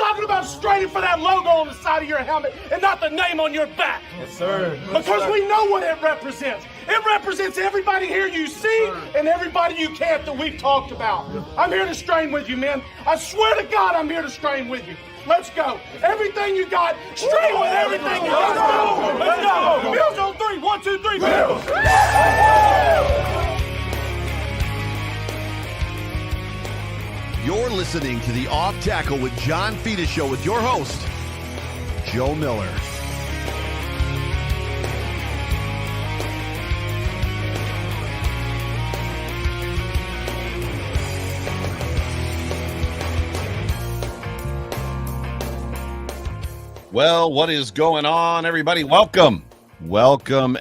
talking about straining for that logo on the side of your helmet and not the name on your back. Yes, sir. Because we know what it represents. It represents everybody here you see and everybody you can't that we've talked about. I'm here to strain with you, man. I swear to God, I'm here to strain with you. Let's go. Everything you got, strain with everything you got. Let's go. Bills on 3. 1, 2, 3. Bills. You're listening to the Off Tackle with John Fina show with your host, Joe Miller. Well, what is going on, everybody? Welcome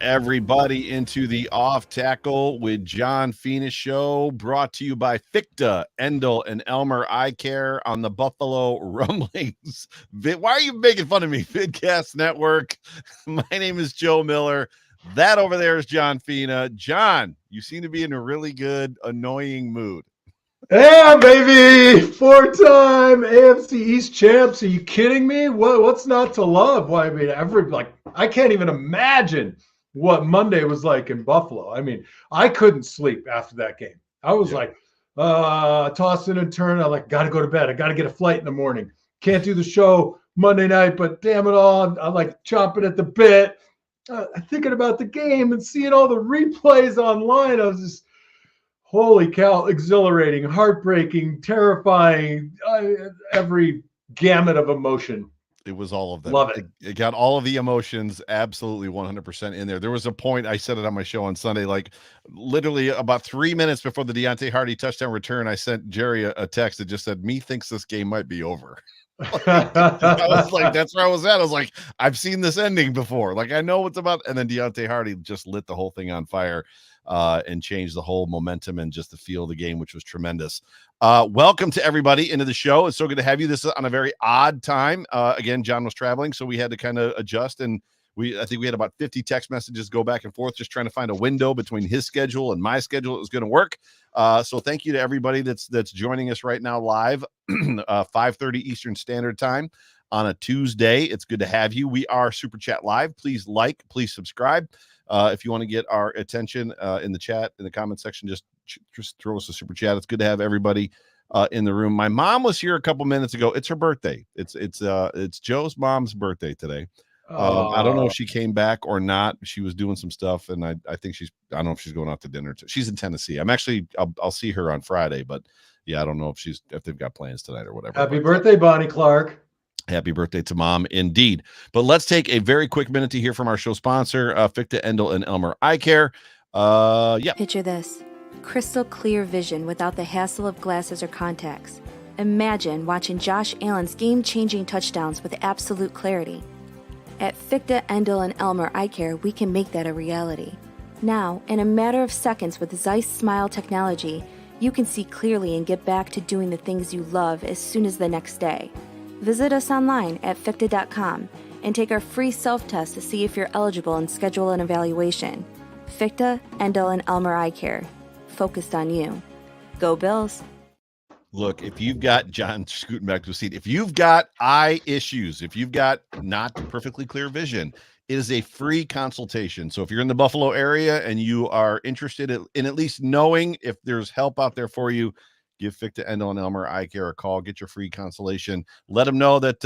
everybody into the Off Tackle with John Fina show, brought to you by Ficta, Endel, and Elmer Eye Care on the Buffalo Rumblings. Why are you making fun of me? Vidcast Network. My name is Joe Miller. That over there is John Fina. John, you seem to be in a really good, annoying mood. Yeah, baby! 4-time AFC East champs. Are you kidding me? What's not to love? Well, I mean, I can't even imagine what Monday was like in Buffalo. I mean, I couldn't sleep after that game. I was tossing and turning. I'm like, got to go to bed. I got to get a flight in the morning. Can't do the show Monday night, but damn it all, I'm like chomping at the bit. Thinking about the game and seeing all the replays online. I was just, holy cow, exhilarating, heartbreaking, terrifying, every gamut of emotion. It was all of them. Love it. It got all of the emotions absolutely 100% in there. There was a point, I said it on my show on Sunday, like literally about 3 minutes before the Deontay Hardy touchdown return, I sent Jerry a text that just said, "Me thinks this game might be over." I was like, that's where I was at. I was like, I've seen this ending before. Like, I know what's about. And then Deontay Hardy just lit the whole thing on fire and changed the whole momentum and just the feel of the game, which was tremendous. Welcome to everybody into the show. It's so good to have you. This is on a very odd time. Again, John was traveling, so we had to kind of adjust, and I think we had about 50 text messages go back and forth, just trying to find a window between his schedule and my schedule that was going to work. So thank you to everybody that's joining us right now live, 5:30 Eastern Standard Time on a Tuesday. It's good to have you. We are Super Chat Live. Please please subscribe. If you want to get our attention in the chat, in the comment section, just throw us a super chat. It's good to have everybody in the room. My mom was here a couple minutes ago. It's her birthday. It's Joe's mom's birthday today. I don't know if she came back or not. She was doing some stuff, and I think I don't know if she's going out to dinner. She's in Tennessee. I'll see her on Friday, but yeah, I don't know if they've got plans tonight or whatever. Happy birthday, Bonnie Clark. Happy birthday to mom, indeed. But let's take a very quick minute to hear from our show sponsor, Ficta, Endel, and Elmer Eye Care. Picture this. Crystal clear vision without the hassle of glasses or contacts. Imagine watching Josh Allen's game-changing touchdowns with absolute clarity. At Ficta, Endel, and Elmer Eye Care, we can make that a reality. Now, in a matter of seconds with Zeiss Smile technology, you can see clearly and get back to doing the things you love as soon as the next day. Visit us online at ficta.com and take our free self-test to see if you're eligible and schedule an evaluation. Ficta, Endel, and Elmer Eye Care. Focused on you. Go Bills. Look, if you've got John scooting back to a seat, if you've got eye issues, if you've got not perfectly clear vision, it is a free consultation. So if you're in the Buffalo area and you are interested in at least knowing if there's help out there for you, give Ficta, Endel, and Elmer Eye Care a call. Get your free consultation. Let them know that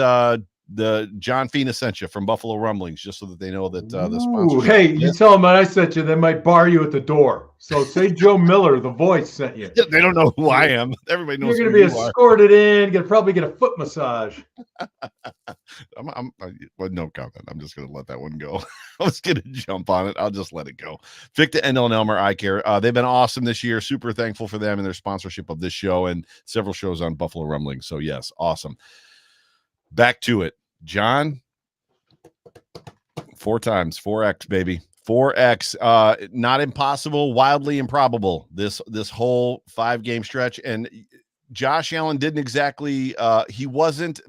the John Fina sent you from Buffalo Rumblings, just so that they know that the sponsor. Hey, you tell them I sent you, they might bar you at the door. So say Joe Miller, the voice, sent you. They don't know who I am. Everybody knows you're going to be escorted in. You're probably get a foot massage. Well, no comment. I'm just going to let that one go. I was going to jump on it. I'll just let it go. Ficta, Endel, and Elmer Eye Care. They've been awesome this year. Super thankful for them and their sponsorship of this show and several shows on Buffalo Rumblings. So yes, awesome. Back to it. John, 4 times, 4X, baby. 4X, not impossible, wildly improbable, this whole 5-game stretch. And Josh Allen didn't exactly, he wasn't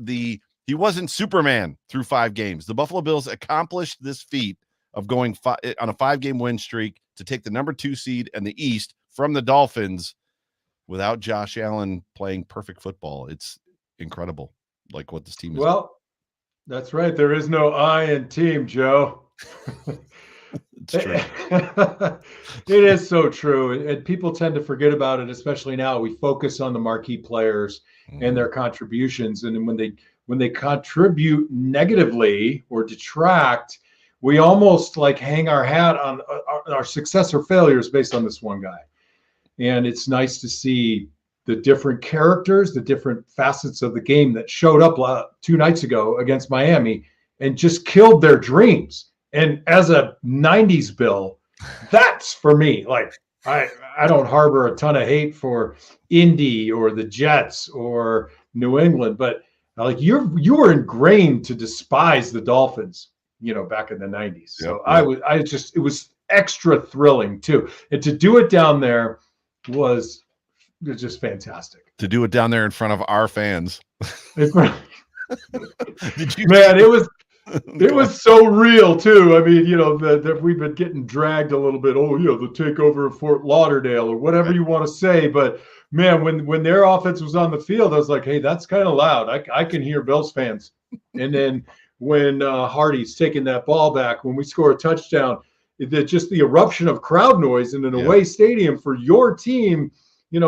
Superman through 5 games. The Buffalo Bills accomplished this feat of going on a 5-game win streak to take the number 2 seed in the East from the Dolphins without Josh Allen playing perfect football. It's incredible. like what this team is. Well, that's right. There is no I in team, Joe. It's true. It is so true. And people tend to forget about it, especially now. We focus on the marquee players and their contributions. And when they contribute negatively or detract, we almost like hang our hat on our success or failures based on this one guy. And it's nice to see the different characters, the different facets of the game that showed up 2 nights ago against Miami and just killed their dreams. And as a 90s Bill, that's for me. Like, I don't harbor a ton of hate for Indy or the Jets or New England, but like you were ingrained to despise the Dolphins, back in the 90s. So it was extra thrilling too. And to do it down there was just fantastic. To do it down there in front of our fans. Man, it was so real too. I mean, that we've been getting dragged a little bit. The takeover of Fort Lauderdale or whatever you want to say. But man, when their offense was on the field, I was like, hey, that's kind of loud. I can hear Bills fans. And then when Hardy's taking that ball back, when we score a touchdown, just the eruption of crowd noise in an away stadium for your team,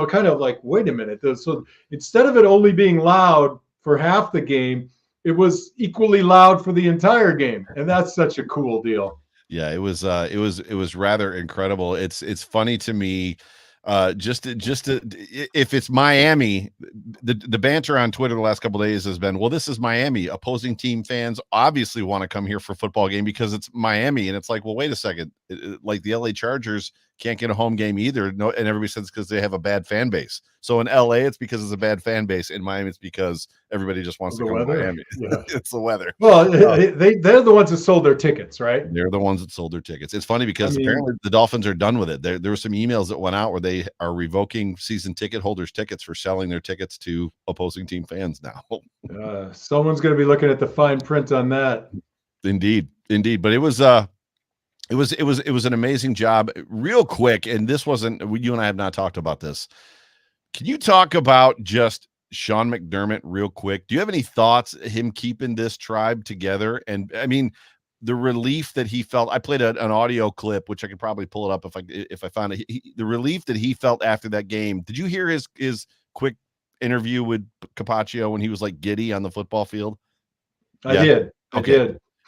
kind of like, wait a minute. So instead of it only being loud for half the game, it was equally loud for the entire game, and that's such a cool deal. Yeah, it was rather incredible. It's funny to me, just to if it's Miami, the banter on Twitter the last couple of days has been, well, this is Miami. Opposing team fans obviously want to come here for a football game because it's Miami, and it's like, well, wait a second, like the LA Chargers can't get a home game either. No, and everybody says because they have a bad fan base. So in LA, it's because it's a bad fan base. In Miami, it's because everybody just wants to come to Miami. Yeah. It's the weather. Well, they're the ones that sold their tickets, right? They're the ones that sold their tickets. It's funny because apparently the Dolphins are done with it. There were some emails that went out where they are revoking season ticket holders' tickets for selling their tickets to opposing team fans now. Someone's going to be looking at the fine print on that. Indeed. But it was an amazing job. Real quick, and this wasn't, you and I have not talked about this. Can you talk about just Sean McDermott real quick? Do you have any thoughts, him keeping this tribe together? And I mean, the relief that he felt, I played an audio clip, which I could probably pull it up if I found it. The relief that he felt after that game. Did you hear his quick interview with Capaccio when he was like giddy on the football field? I did.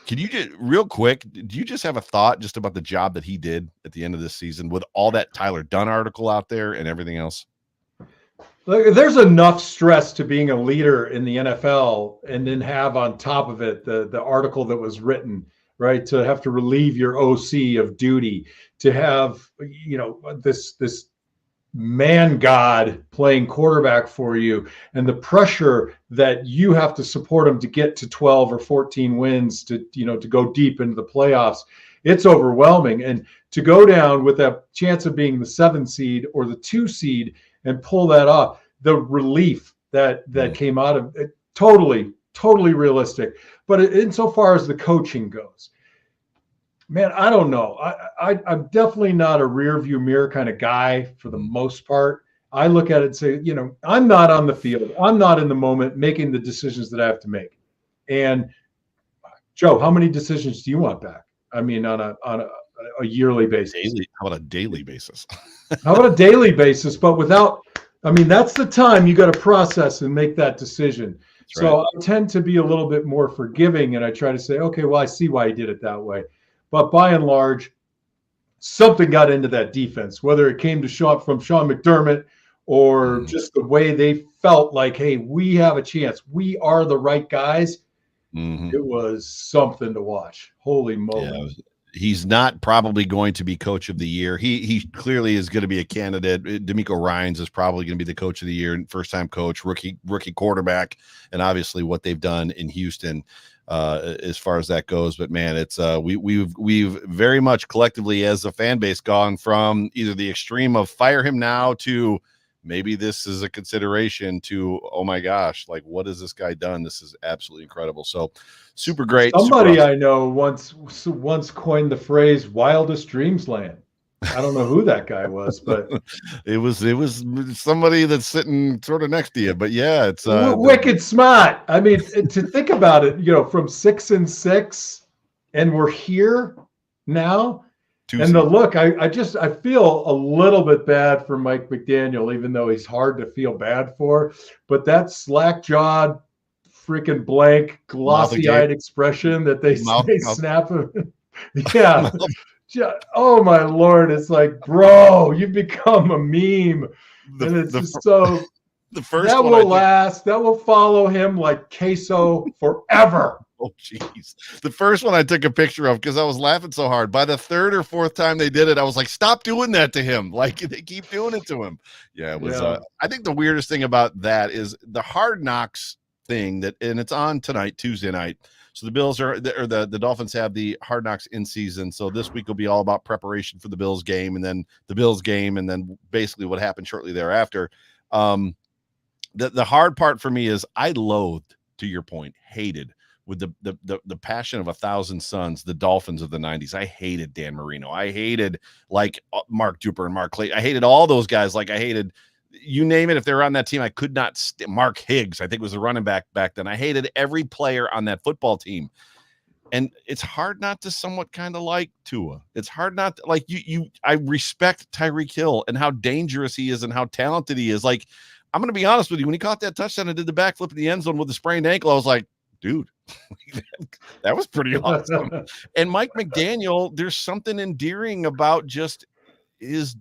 Can you just real quick, do you just have a thought just about the job that he did at the end of this season with all that Tyler Dunn article out there and everything else? Look, there's enough stress to being a leader in the NFL and then have on top of it the article that was written, right? To have to relieve your OC of duty, to have, this man god playing quarterback for you, and the pressure that you have to support him to get to 12 or 14 wins to go deep into the playoffs. It's overwhelming. And to go down with that chance of being the 7 seed or the 2 seed and pull that off, the relief that came out of it, totally realistic. But insofar as the coaching goes, man, I don't know. I'm definitely not a rear view mirror kind of guy for the most part. I look at it and say, I'm not on the field. I'm not in the moment making the decisions that I have to make. And Joe, how many decisions do you want back? I mean, on a yearly basis. How about a daily basis? How about a daily basis, but without, that's the time you got to process and make that decision. That's so right. I tend to be a little bit more forgiving, and I try to say, okay, well, I see why he did it that way. But by and large, something got into that defense, whether it came from Sean McDermott or just the way they felt like, hey, we have a chance. We are the right guys. Mm-hmm. It was something to watch. Holy moly. Yeah, he's not probably going to be coach of the year. He clearly is going to be a candidate. D'Amico Ryans is probably going to be the coach of the year, first-time coach, rookie quarterback, and obviously what they've done in Houston as far as that goes. But man, it's we've very much collectively as a fan base gone from either the extreme of fire him now to maybe this is a consideration to, oh my gosh, like what has this guy done? This is absolutely incredible. So super great. Somebody I know once coined the phrase wildest dreams land. I don't know who that guy was, but it was somebody that's sitting sort of next to you. But yeah, it's wicked smart. I mean, to think about it, from 6-6, and we're here now. And the look, I feel a little bit bad for Mike McDaniel, even though he's hard to feel bad for. But that slack-jawed, freaking blank, glossy-eyed expression that they snap him. Yeah. Oh my Lord. It's like, bro, you've become a meme. And it's just so the first that one will last. That will follow him like queso forever. Oh, jeez. The first one I took a picture of because I was laughing so hard. By the third or fourth time they did it, I was like, stop doing that to him. Like, they keep doing it to him. Yeah, it was. I think the weirdest thing about that is the Hard Knocks thing and it's on tonight, Tuesday night. So the Bills the Dolphins have the Hard Knocks in season. So this week will be all about preparation for the Bills game, and then the Bills game, and then basically what happened shortly thereafter. The hard part for me is I loathed, to your point, hated with the passion of 1,000 suns, the Dolphins of the 90s. I hated Dan Marino. I hated like Mark Duper and Mark Clay. I hated all those guys. Like I hated, you name it. If they were on that team, I could not Mark Higgs, I think was the running back then. I hated every player on that football team. And it's hard not to somewhat kind of like Tua. It's hard not to, like I respect Tyreek Hill and how dangerous he is and how talented he is. Like, I'm going to be honest with you. When he caught that touchdown and did the backflip in the end zone with a sprained ankle, I was like, dude, that was pretty awesome. And Mike McDaniel, there's something endearing about just his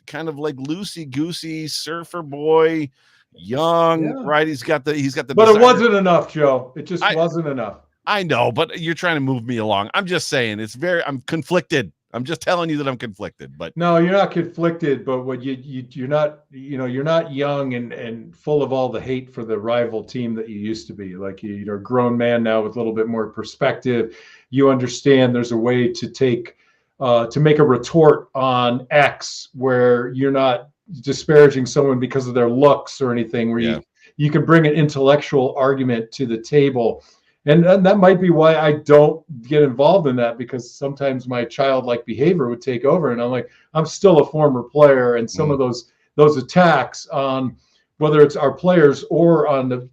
kind of like loosey-goosey surfer boy, young, right? He's got the but designer. It wasn't enough, Joe. It just wasn't enough. I know, but you're trying to move me along. I'm just saying I'm conflicted. I'm just telling you that I'm conflicted, but no, you're not conflicted. But what you're not, you're not young and full of all the hate for the rival team that you used to be. Like you're a grown man now with a little bit more perspective. You understand there's a way to make a retort on X where you're not disparaging someone because of their looks or anything. Where you can bring an intellectual argument to the table. And that might be why I don't get involved in that, because sometimes my childlike behavior would take over. And I'm like, I'm still a former player. And some of those attacks on whether it's our players or on the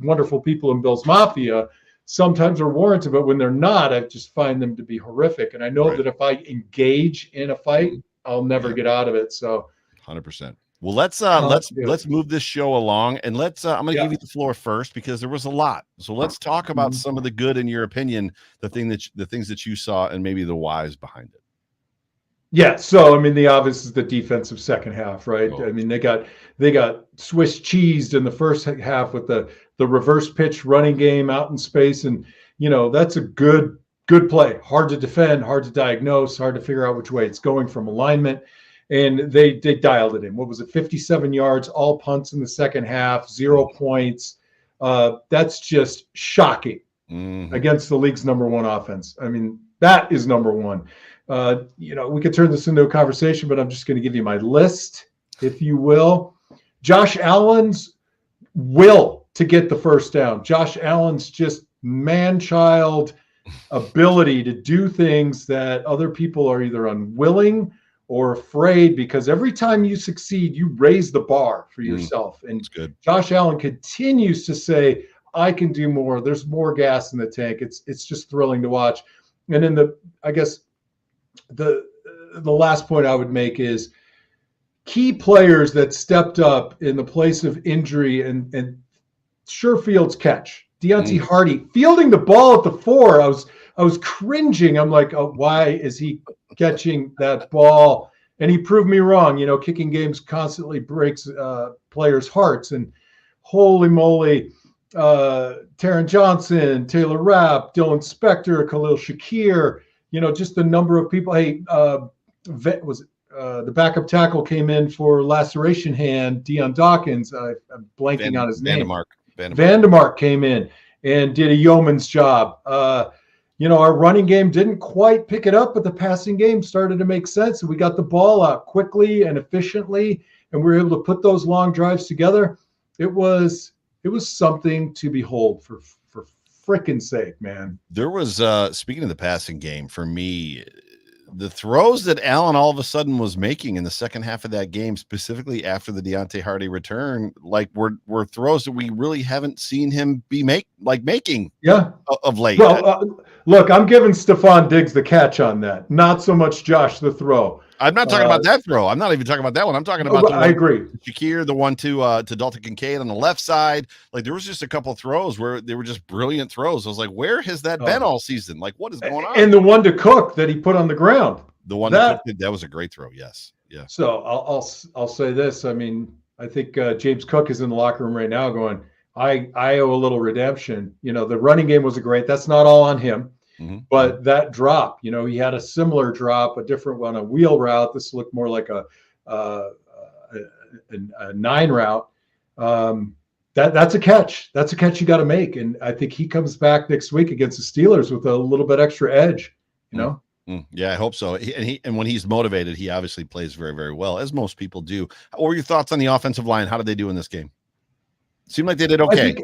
wonderful people in Bill's Mafia sometimes are warranted. But when they're not, I just find them to be horrific. And I know that if I engage in a fight, I'll never get out of it. So 100%. Well, let's move this show along, and I'm going to give you the floor first because there was a lot. So let's talk about some of the good, in your opinion, the things that you saw, and maybe the whys behind it. Yeah. So I mean, the obvious is the defensive second half, right? I mean, they got Swiss cheesed in the first half with the reverse pitch running game out in space, and that's a good play. Hard to defend, hard to diagnose, hard to figure out which way it's going from alignment. And they dialed it in. What was it? 57 yards, all punts in the second half, 0 points. That's just shocking against the league's number one offense. I mean, that is number one. We could turn this into a conversation, but I'm just going to give you my list, if you will. Josh Allen's will to get the first down. Josh Allen's just man-child ability to do things that other people are either unwilling or afraid, because every time you succeed, you raise the bar for yourself. And good. Josh Allen continues to say, I can do more. There's more gas in the tank. It's just thrilling to watch. And then the last point I would make is key players that stepped up in the place of injury and Sherfield's catch. Deontay Hardy fielding the ball at the 4. I was cringing. I'm like, oh, why is he catching that ball? And he proved me wrong. Kicking games constantly breaks players' hearts. And holy moly, Taron Johnson, Taylor Rapp, Dylan Spector, Khalil Shakir, just the number of people. Hey, the backup tackle came in for laceration hand, Deion Dawkins. I'm blanking on his name. Vandermark came in and did a yeoman's job. Our running game didn't quite pick it up, but the passing game started to make sense. And we got the ball out quickly and efficiently, and we were able to put those long drives together. It was something to behold, for frickin' sake, man. There was, speaking of the passing game, for me, the throws that Allen all of a sudden was making in the second half of that game, specifically after the Deontay Hardy return, like were throws that we really haven't seen him be making of late. Well, look, I'm giving Stephon Diggs the catch on that. Not so much Josh the throw. I'm not talking about that throw. I'm not even talking about that one. I'm talking about I agree. Shakir, the one to Dalton Kincaid on the left side. Like there was just a couple throws where they were just brilliant throws. I was like, where has that been all season? Like, what is going on? And the one to Cook that he put on the ground. The one that was a great throw. Yes. Yeah. So I'll say this. I mean, I think James Cook is in the locker room right now going, I owe a little redemption. You know, the running game was great. That's not all on him. But that drop, you know, he had a similar drop, a different one, a wheel route. This looked more like a 9 route. That's a catch. That's a catch you got to make. And I think he comes back next week against the Steelers with a little bit extra edge, you know? Yeah, I hope so. And when he's motivated, he obviously plays very, very well, as most people do. What were your thoughts on the offensive line? How did they do in this game? Seemed like they did okay.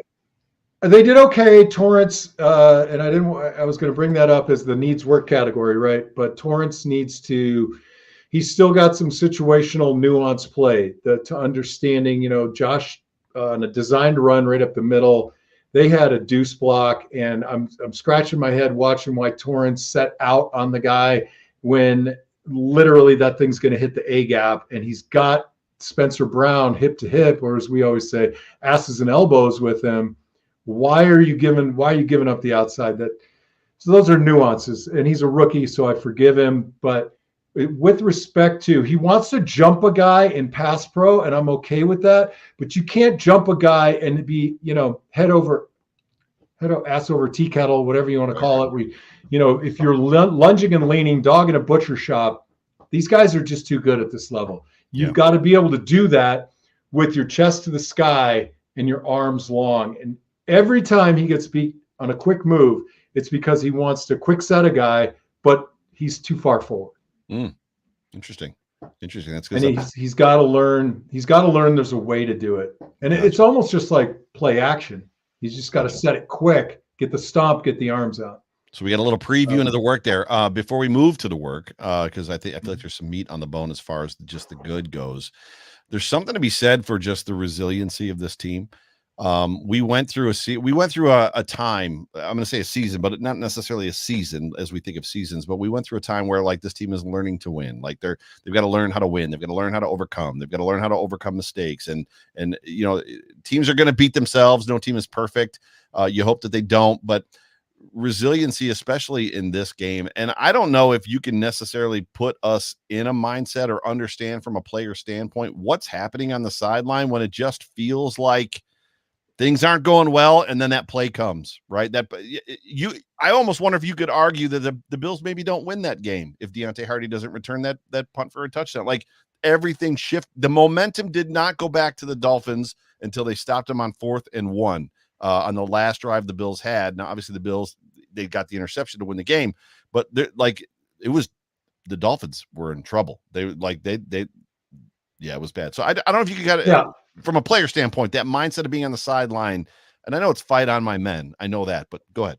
They did okay. Torrance, and I was going to bring that up as the needs work category, right? But Torrance he's still got some situational nuance play to understanding, you know, Josh on a designed run right up the middle. They had a deuce block, and I'm scratching my head watching why Torrance set out on the guy when literally that thing's going to hit the A gap, and he's got Spencer Brown hip to hip, or as we always say, asses and elbows with him. Why are you giving up the outside? So those are nuances, and he's a rookie, so I forgive him. But with respect to, he wants to jump a guy in pass pro, and I'm okay with that. But you can't jump a guy and be, you know, ass over tea kettle, whatever you want to call it. If you're lunging and leaning, dog in a butcher shop, these guys are just too good at this level. You've got to be able to do that with your chest to the sky and your arms long. And every time he gets beat on a quick move, it's because he wants to quick set a guy, but he's too far forward. Interesting. That's good. And he's got to learn. He's got to learn there's a way to do it. And it's almost just like play action. He's just got to set it quick, get the stomp, get the arms out. So we got a little preview into the work there. Before we move to the work, because I feel like there's some meat on the bone as far as just the good goes. There's something to be said for just the resiliency of this team. We went through a time, I'm going to say a season, but not necessarily a season as we think of seasons, but we went through a time where like this team is learning to win. Like they've got to learn how to win. They've got to learn how to overcome. They've got to learn how to overcome mistakes. And you know, teams are going to beat themselves. No team is perfect. You hope that they don't, but resiliency, especially in this game. And I don't know if you can necessarily put us in a mindset or understand from a player standpoint what's happening on the sideline when it just feels like things aren't going well, and then that play comes, right? I almost wonder if you could argue that the Bills maybe don't win that game if Deontay Hardy doesn't return that punt for a touchdown. Like everything shifted. The momentum did not go back to the Dolphins until they stopped them on 4th and 1 on the last drive the Bills had. Now, obviously, the Bills, they got the interception to win the game, but it was the Dolphins were in trouble. It was bad. So I don't know if you could from a player standpoint, that mindset of being on the sideline, and I know it's fight on my men. I know that, but go ahead.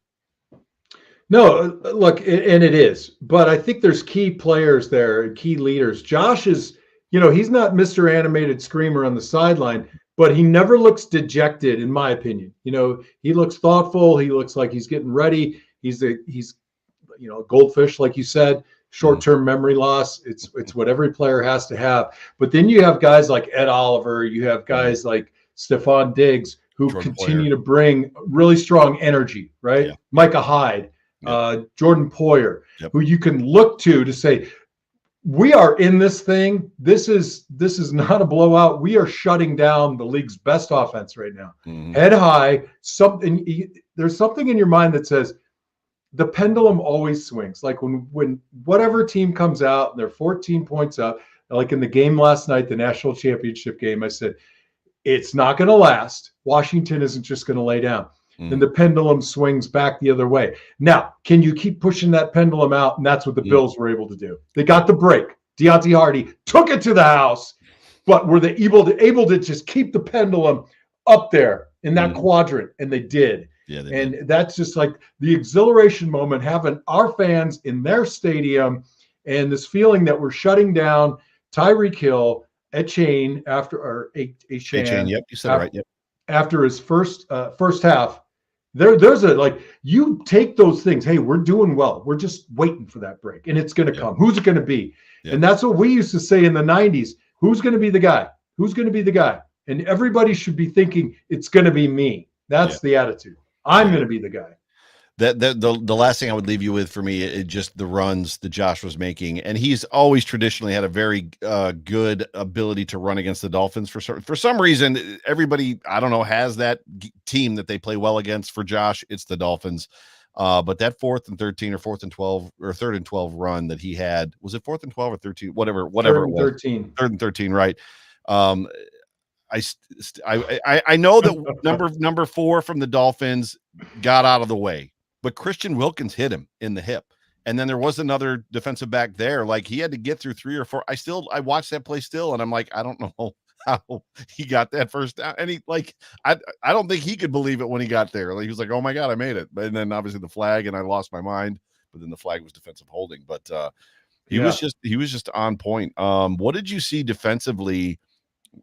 No, look, and it is. But I think there's key players there, key leaders. Josh is, he's not Mr. Animated Screamer on the sideline, but he never looks dejected, in my opinion. He looks thoughtful. He looks like he's getting ready. He's a goldfish, like you said. Short-term memory loss. It's what every player has to have. But then you have guys like Ed Oliver. You have guys like Stephon Diggs who continue to bring really strong energy, right? Yeah. Micah Hyde, Jordan Poyer, who you can look to say, we are in this thing. This is not a blowout. We are shutting down the league's best offense right now. Head high. There's something in your mind that says, the pendulum always swings. Like when whatever team comes out and they're 14 points up, like in the game last night, the national championship game, I said, it's not going to last. Washington isn't just going to lay down. And the pendulum swings back the other way. Now, can you keep pushing that pendulum out? And that's what the Bills were able to do. They got the break. Deontay Hardy took it to the house, but were they able to just keep the pendulum up there in that quadrant? And they did. Yeah, and that's just like the exhilaration moment, having our fans in their stadium And this feeling that we're shutting down Tyreek Hill at Chain after Chain, yep, you said it right. Yep. After his first half. There's a, like, you take those things. Hey, we're doing well. We're just waiting for that break, and it's going to come. Who's it going to be? And that's what we used to say in the 90s. Who's going to be the guy? Who's going to be the guy? And everybody should be thinking it's going to be me. That's the attitude. I'm going to be the guy. The last thing I would leave you with, for me, it just the runs that Josh was making, and he's always traditionally had a very good ability to run against the Dolphins. For some reason, everybody, I don't know, has that team that they play well against. For Josh, it's the Dolphins. But that 4th and 13 or 4th and 12 or 3rd and 12 run that he had, was it 4th and 12 or 13? Whatever it was. 13. 3rd and 13, right? I know that number 4 from the Dolphins got out of the way, but Christian Wilkins hit him in the hip. And then there was another defensive back there. Like, he had to get through 3 or 4. I watched that play still, and I'm like, I don't know how he got that first down. And he, like, I don't think he could believe it when he got there. Like, he was like, oh my God, I made it. And then obviously the flag, and I lost my mind, but then the flag was defensive holding. But he was just on point. What did you see defensively?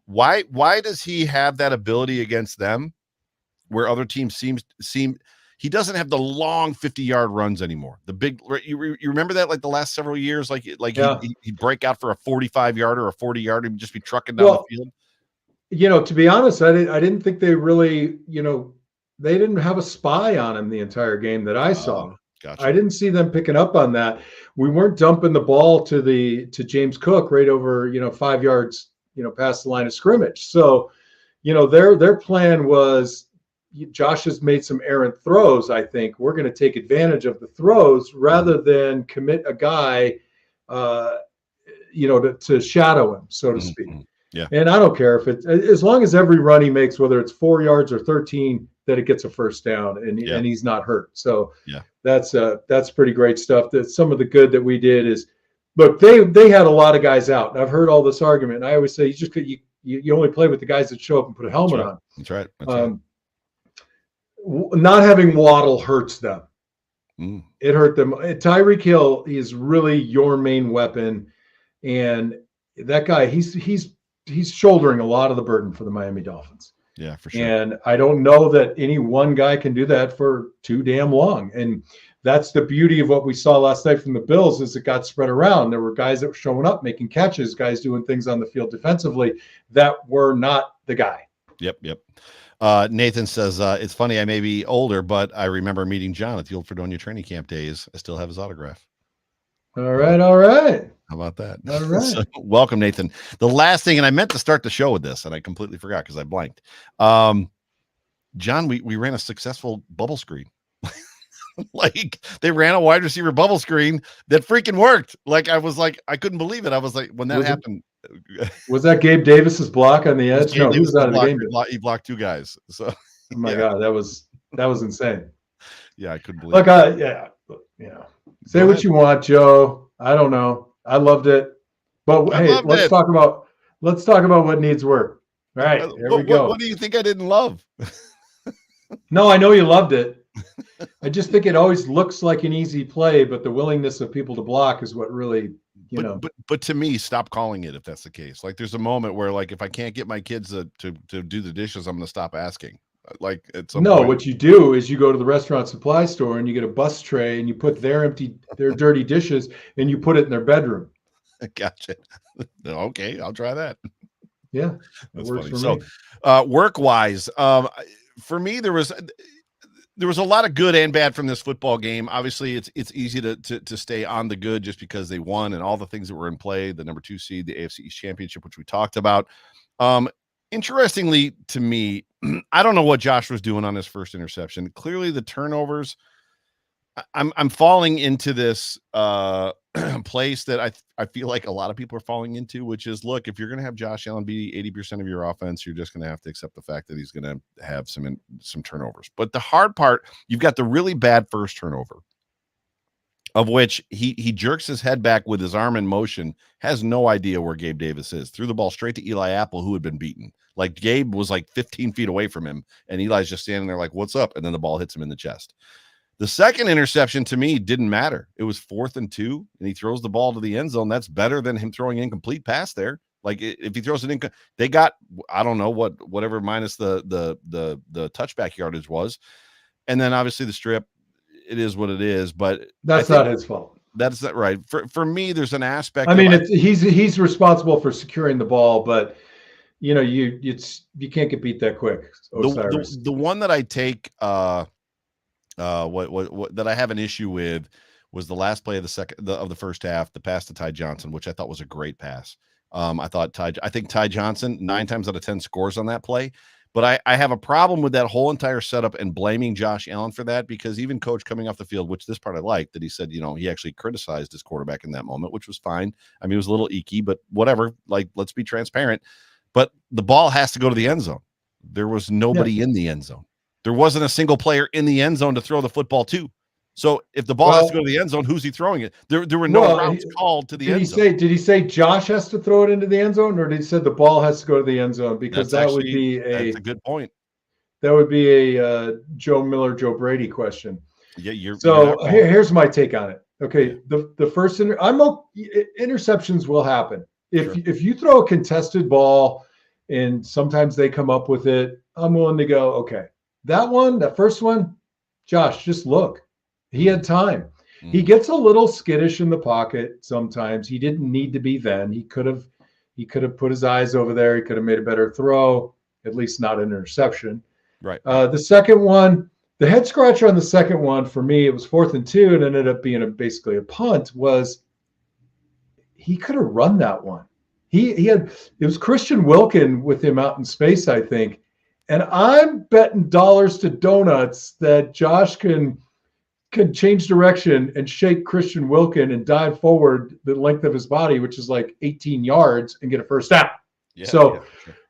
Why does he have that ability against them where other teams seem he doesn't have the long 50-yard runs anymore? The big, you remember that, like the last several years, he'd break out for a 45-yarder or a 40-yarder and just be trucking down the field. To be honest, I didn't think they really, they didn't have a spy on him the entire game that I saw. Gotcha. I didn't see them picking up on that. We weren't dumping the ball to James Cook right over, 5 yards, past the line of scrimmage. So, their plan was, Josh has made some errant throws. I think we're going to take advantage of the throws rather than commit a guy, to shadow him, so to speak. Yeah. And I don't care if it's, as long as every run he makes, whether it's 4 yards or 13, that it gets a first down and he's not hurt. So that's pretty great stuff. That some of the good that we did is, look, they had a lot of guys out. I've heard all this argument. I always say you only play with the guys that show up and put a helmet on. That's right. That's right. Not having Waddle hurts them. It hurt them. Tyreek Hill is really your main weapon, and that guy, he's shouldering a lot of the burden for the Miami Dolphins. Yeah, for sure. And I don't know that any one guy can do that for too damn long. And that's the beauty of what we saw last night from the Bills, is it got spread around. There were guys that were showing up, making catches, guys doing things on the field defensively that were not the guy. Yep. Nathan says, it's funny, I may be older, but I remember meeting John at the old Fredonia training camp days. I still have his autograph. All right. How about that? All right. So, welcome, Nathan. The last thing, and I meant to start the show with this, and I completely forgot because I blanked. John, we ran a successful bubble screen. Like, they ran a wide receiver bubble screen that freaking worked. Like, I couldn't believe it. I was like, when that happened. Was that Gabe Davis's block on the edge? No, he was out of the game. He blocked 2 guys. So, oh my God, that was insane. Yeah, I couldn't believe it. Say what you want, Joe. I don't know. I loved it. But hey, let's talk about what needs work. All right, here we go. What do you think I didn't love? No, I know you loved it. I just think it always looks like an easy play, but the willingness of people to block is what really, But to me, stop calling it if that's the case. Like, there's a moment where, like, if I can't get my kids to do the dishes, I'm going to stop asking. Like, it's what you do is you go to the restaurant supply store and you get a bus tray and you put their dirty dishes and you put it in their bedroom. Gotcha. Okay, I'll try that. Yeah, that's funny. So, work-wise, for me, there was a lot of good and bad from this football game. Obviously, it's easy to stay on the good just because they won and all the things that were in play. The number 2 seed, the AFC East Championship, which we talked about. Interestingly to me, I don't know what Josh was doing on his first interception. Clearly, the turnovers. I'm falling into this place that I feel like a lot of people are falling into, which is, look, if you're going to have Josh Allen be 80% of your offense, you're just going to have to accept the fact that he's going to have some turnovers. But the hard part, you've got the really bad first turnover, of which he jerks his head back with his arm in motion, has no idea where Gabe Davis is, threw the ball straight to Eli Apple, who had been beaten. Like, Gabe was like 15 feet away from him, and Eli's just standing there like, what's up? And then the ball hits him in the chest. The second interception to me didn't matter. It was 4th and 2, and he throws the ball to the end zone. That's better than him throwing an incomplete pass there. Like if he throws an they got, I don't know whatever minus the touchback yardage was, and then obviously the strip. It is what it is, but that's not his fault. That's not right. For me, there's an aspect. I mean, he's responsible for securing the ball, but you can't get beat that quick. The one that I take what that I have an issue with was the last play of the first half, the pass to Ty Johnson, which I thought was a great pass. I think Ty Johnson 9 times out of 10 scores on that play. But I have a problem with that whole entire setup and blaming Josh Allen for that, because even coach coming off the field, which this part I liked, that he said, he actually criticized his quarterback in that moment, which was fine. I mean, it was a little icky, but whatever. Like, let's be transparent. But the ball has to go to the end zone. There was nobody in the end zone. There wasn't a single player in the end zone to throw the football to. So if the ball has to go to the end zone, who's he throwing it? There were no routes called to the end zone. Did he say Josh has to throw it into the end zone, or did he say the ball has to go to the end zone? Because that's a good point. That would be a Joe Miller, Joe Brady question. Yeah, here's my take on it. Okay, the first interceptions will happen if you throw a contested ball, and sometimes they come up with it. I'm willing to go, okay, that first one, Josh, just look. He had time. He gets a little skittish in the pocket sometimes. He didn't need to be then. He could have put his eyes over there. He could have made a better throw, at least not an interception. Right. The second one, the head scratcher on the second one, for me, it was 4th and 2 and ended up being basically a punt, was he could have run that one. It was Christian Wilkin with him out in space, I think. And I'm betting dollars to donuts that Josh can change direction and shake Christian Wilkin and dive forward the length of his body, which is like 18 yards, and get a first down. Sure.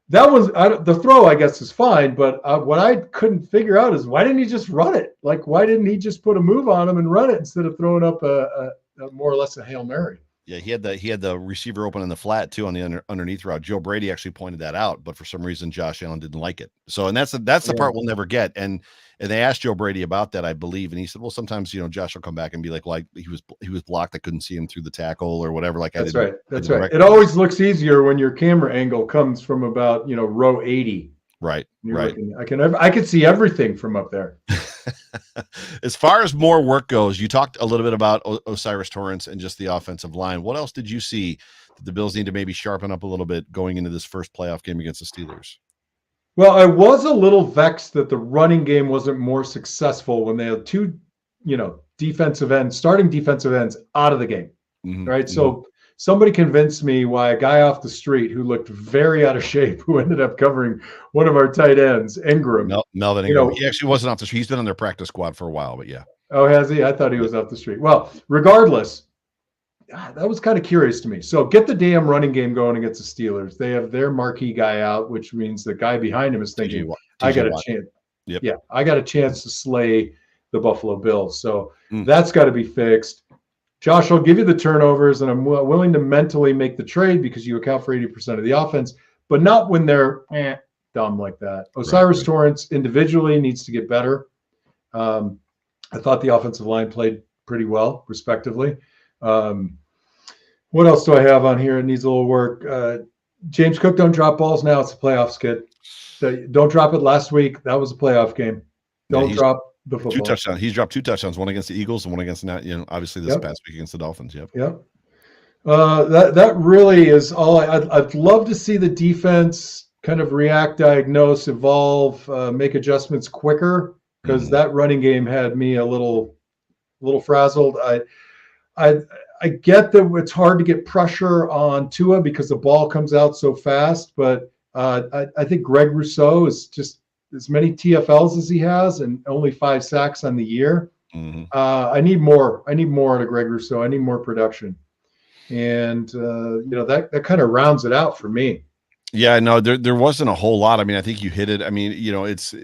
That was the throw, I guess, is fine. But what I couldn't figure out is, why didn't he just run it? Like, why didn't he just put a move on him and run it instead of throwing up a more or less a Hail Mary? Yeah, he had the receiver open in the flat too on the underneath route. Joe Brady actually pointed that out, but for some reason Josh Allen didn't like it. So, and that's the part we'll never get. And they asked Joe Brady about that, I believe, and he said, well, sometimes Josh will come back and be like he was blocked. I couldn't see him through the tackle or whatever. Like, that's right. That's right. It always looks easier when your camera angle comes from about row 80. Right. Right. I can see everything from up there. As far as more work goes, you talked a little bit about Osiris Torrance and just the offensive line. What else did you see that the Bills need to maybe sharpen up a little bit going into this first playoff game against the Steelers? Well, I was a little vexed that the running game wasn't more successful when they had two, starting defensive ends out of the game. Right. Mm-hmm. So somebody convinced me why a guy off the street who looked very out of shape, who ended up covering one of our tight ends, Ingram. Melvin Ingram. He actually wasn't off the street. He's been on their practice squad for a while, but yeah. Oh, has he? I thought he was off the street. Well, regardless, that was kind of curious to me. So get the damn running game going against the Steelers. They have their marquee guy out, which means the guy behind him is thinking, I got a chance. Yep. Yeah, I got a chance to slay the Buffalo Bills. So that's got to be fixed. Josh, I'll give you the turnovers, and I'm willing to mentally make the trade because you account for 80% of the offense, but not when they're dumb like that. Osiris Torrance individually needs to get better. I thought the offensive line played pretty well, respectively. What else do I have on here? It needs a little work. James Cook, don't drop balls now. It's a playoffs, kid. So don't drop it last week. That was a playoff game. Don't drop the football. 2 touchdowns. He's dropped 2 touchdowns, one against the Eagles and one against obviously this past week against the Dolphins. Yep. That really is all. I'd love to see the defense kind of react, diagnose, evolve, make adjustments quicker, because that running game had me a little frazzled. I get that it's hard to get pressure on Tua because the ball comes out so fast, but I think Greg Rousseau is just as many TFLs as he has and only 5 sacks on the year. I need more. I need more out of Greg Rousseau. I need more production. And, that kind of rounds it out for me. Yeah, no, there wasn't a whole lot. I mean, I think you hit it. I mean, it's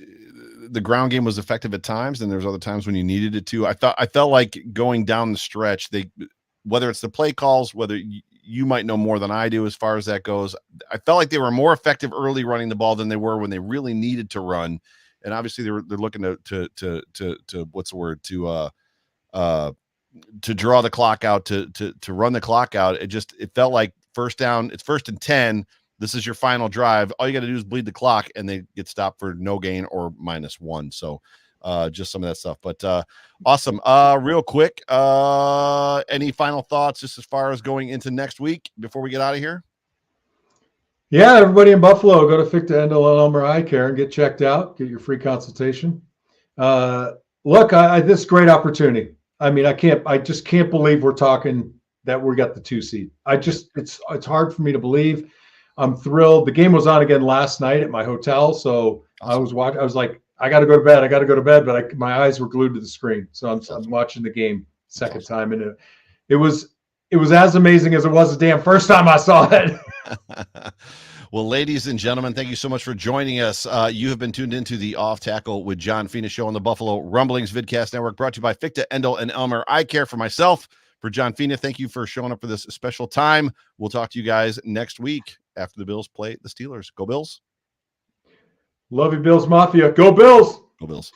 the ground game was effective at times, and there's other times when you needed it to. I felt like going down the stretch, whether it's the play calls, whether you might know more than I do as far as that goes, I felt like they were more effective early running the ball than they were when they really needed to run. and obviously they're looking to what's the word, to draw the clock out, to run the clock out. It felt like first down, it's 1st and 10. This is your final drive. All you got to do is bleed the clock, and they get stopped for no gain or -1. So just some of that stuff. But awesome. Real quick, any final thoughts just as far as going into next week before we get out of here? Yeah, everybody in Buffalo, go to Ficta Endel and Elmer Eye Care and get checked out. Get your free consultation. Look, this is a great opportunity. I mean, I just can't believe we're talking that we got the 2 seed. It's hard for me to believe. I'm thrilled. The game was on again last night at my hotel, so awesome. I was like, I got to go to bed. But my eyes were glued to the screen, so I'm watching the game second time, and it was as amazing as it was the damn first time I saw it. Well, ladies and gentlemen, thank you so much for joining us. You have been tuned into the Off Tackle with John Fina show on the Buffalo Rumblings Vidcast Network, brought to you by Ficta Endel and Elmer Eye Care. For myself, for John Fina, thank you for showing up for this special time. We'll talk to you guys next week after the Bills play the Steelers. Go Bills. Love you, Bills Mafia. Go Bills. Go Bills.